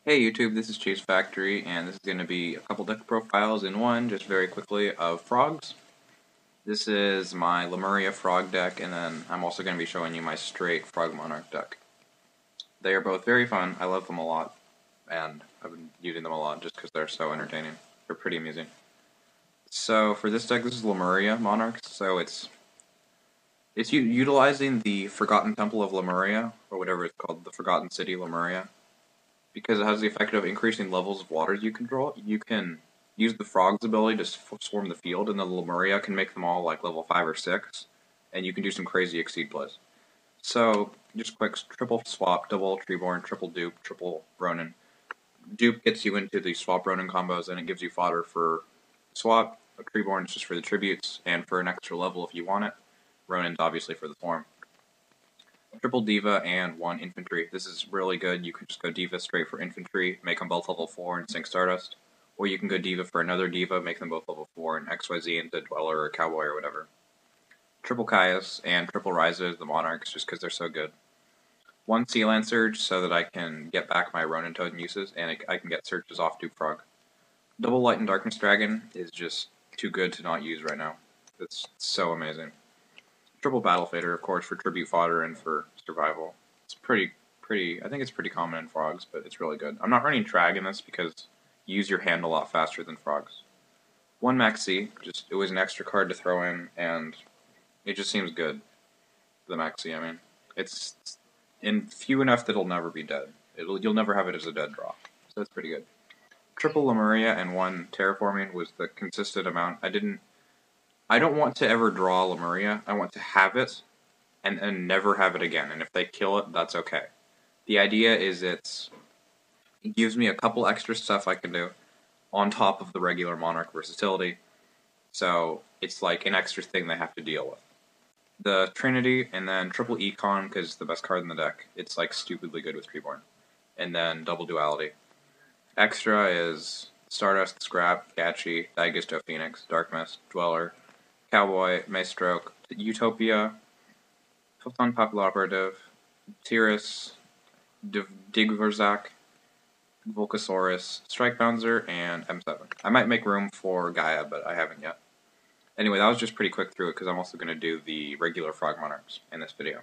Hey YouTube, this is Chase Factory, and this is going to be a couple deck profiles in one, just very quickly, of frogs. This is my Lemuria frog deck, and then I'm also going to be showing you my straight frog monarch deck. They are both very fun, I love them a lot, and I've been using them a lot just because they're so entertaining. They're pretty amusing. So for this deck, this is Lemuria monarchs, so it's utilizing the Forgotten Temple of Lemuria, or whatever it's called, the Forgotten City Lemuria. Because it has the effect of increasing levels of water you control, you can use the frog's ability to swarm the field, and the Lemuria can make them all like level 5 or 6, and you can do some crazy exceed plays. So, just quick, triple swap, double Treeborn, triple dupe, triple Ronin. Dupe gets you into the swap Ronin combos, and it gives you fodder for swap. A Treeborn is just for the tributes, and for an extra level if you want it. Ronin's obviously for the form. Triple Diva and 1 Infantry. This is really good. You can just go Diva straight for Infantry, make them both level 4 and sink Stardust. Or you can go Diva for another Diva, make them both level 4 and XYZ into Dweller or Cowboy or whatever. Triple Caius and Triple Ryza, the Monarchs, just because they're so good. 1 Sea Land Surge so that I can get back my Ronin Totem uses, and I can get searches off Dupe Frog. Double Light and Darkness Dragon is just too good to not use right now. It's so amazing. Triple Battle Fader, of course, for tribute fodder and for survival. It's pretty, I think it's pretty common in frogs, but it's really good. I'm not running Trag in this because you use your hand a lot faster than frogs. 1 Maxi, it was an extra card to throw in, and it just seems good. The Maxi, I mean. It's in few enough that it'll never be dead. You'll never have it as a dead draw. So it's pretty good. Triple Lemuria and 1 Terraforming was the consistent amount. I don't want to ever draw Lemuria. I want to have it and never have it again. And if they kill it, that's okay. The idea is it gives me a couple extra stuff I can do on top of the regular Monarch versatility. So it's like an extra thing they have to deal with. The Trinity, and then triple Econ, because it's the best card in the deck. It's like stupidly good with Treeborn. And then double Duality. Extra is Stardust, Scrap, Gachi, Daigisto Phoenix, Dark Mist, Dweller, Cowboy, Maestroke, Utopia, Photon Popular Operative, Tiras, Digverzak, Volcasaurus, Strike Bouncer, and M7. I might make room for Gaia, but I haven't yet. Anyway, that was just pretty quick through it because I'm also going to do the regular Frog Monarchs in this video.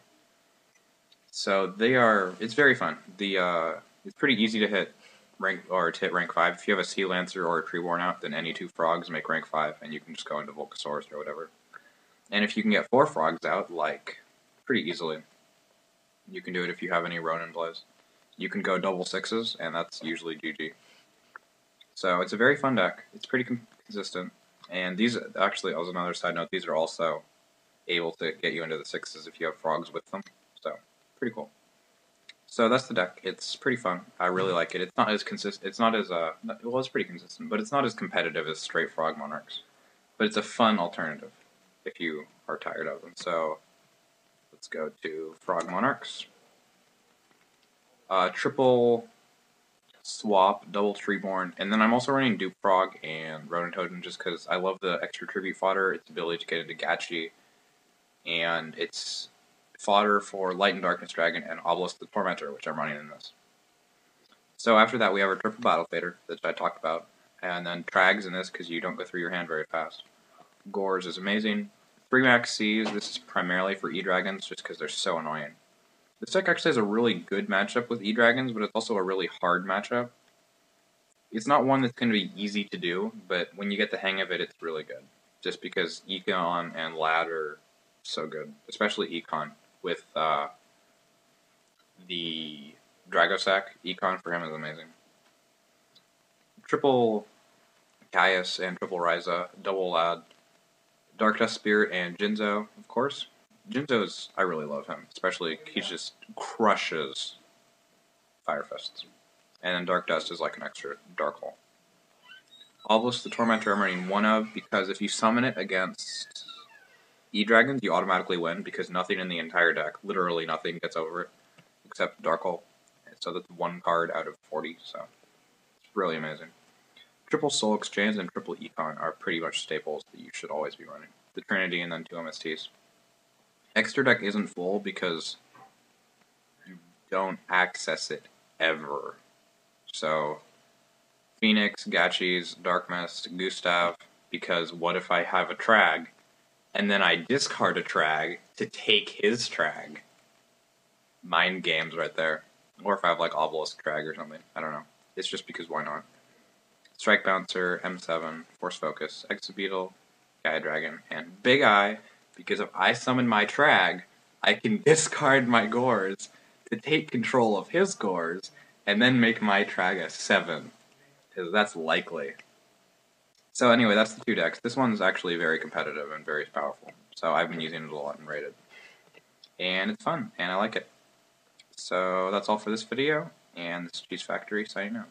So it's very fun. It's pretty easy to hit rank 5. If you have a Sea Lancer or a Treeborn out, then any 2 frogs make rank 5, and you can just go into Volcasaurus or whatever. And if you can get 4 frogs out, like, pretty easily, you can do it if you have any Ronin plays. You can go double 6s, and that's usually GG. So it's a very fun deck. It's pretty consistent. And these, actually, as another side note, these are also able to get you into the 6s if you have frogs with them. So, pretty cool. So that's the deck. It's pretty fun. I really like it. It's not as consistent. It's not as well, it's pretty consistent, but it's not as competitive as straight Frog Monarchs. But it's a fun alternative if you are tired of them. So let's go to Frog Monarchs. Triple swap, double Treeborn, and then I'm also running Dupe Frog and Ronin Totem just because I love the extra tribute fodder, its ability to get into Gachi, and its fodder for Light and Darkness Dragon and Obelisk the Tormentor, which I'm running in this. So after that we have our Triple Battle Fader that I talked about, and then Trags in this because you don't go through your hand very fast. Gores is amazing. 3 Max C's, this is primarily for E-Dragons just because they're so annoying. This deck actually has a really good matchup with E-Dragons, but it's also a really hard matchup. It's not one that's going to be easy to do, but when you get the hang of it, it's really good. Just because Econ and Lad are so good, especially Econ with the Dragosac. Econ for him is amazing. Triple Caius and triple Ryza, double Lad, Dark Dust Spirit, and Jinzo, of course. I really love him, especially he just crushes Fire Fists. And then Dark Dust is like an extra Dark Hole. Obelisk the Tormentor I'm running 1 of because if you summon it against E-Dragons, you automatically win because nothing in the entire deck, literally nothing, gets over it except Dark Hole. So that's 1 card out of 40, so it's really amazing. Triple Soul Exchange and triple Econ are pretty much staples that you should always be running. The Trinity and then 2 MSTs. Extra deck isn't full because you don't access it ever. So Phoenix, Gachi's, Dark Mist, Gustav, because what if I have a Trag, and then I discard a Trag to take his Trag? Mind games right there. Or if I have like Obelisk Trag or something. I don't know. It's just because why not? Strike Bouncer, M7, Force Focus, Exobeetle, Gaia Dragon, and Big Eye, because if I summon my Trag, I can discard my Gores to take control of his Gores, and then make my Trag a 7. Because that's likely. So anyway, that's the two decks. This one's actually very competitive and very powerful. So I've been using it a lot and rated. And it's fun, and I like it. So that's all for this video, and this is Cheese Factory signing out.